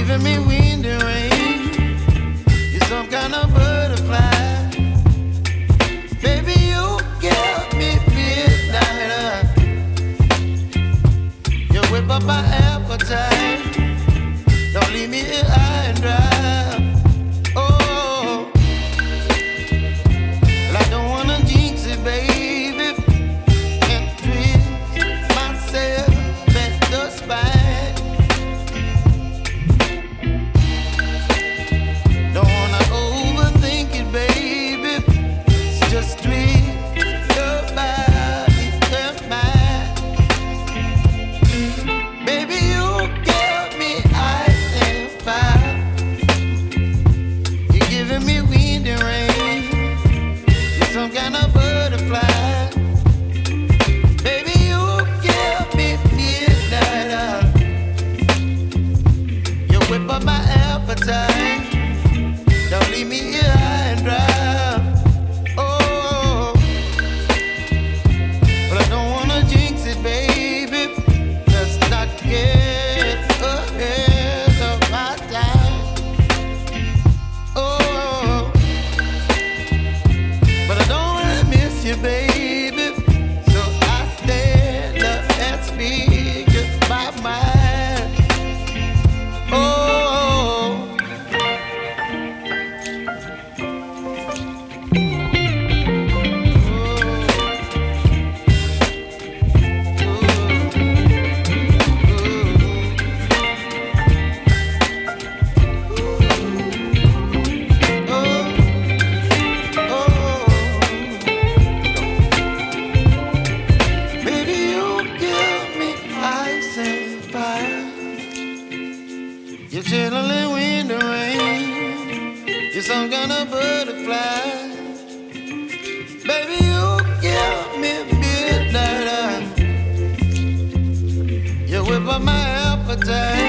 giving me wind and rain. You're some kind of butterfly. Baby, you give me midnight. You whip up my appetite. Don't leave me here high and dry. Oh, well, I don't wanna jinx it, baby. Can't twist myself at the spine. Don't wanna overthink it, baby. It's just twist your body and mine. Baby, you give me ice and fire. You're giving me wind and rain. You're some kind of butterfly. Baby, you give me midnight. You whip up my appetite. Don't leave me here high and dry. Oh, but I don't wanna jinx it, baby. Let's not get ahead of my time. Oh, but I don't wanna miss you, baby. So I stand up and speak my mind. Oh. Baby, you give me ice and fire. You're chilling wind and rain. You're some kind of butterfly. Baby, you give me midnight. You whip up my appetite.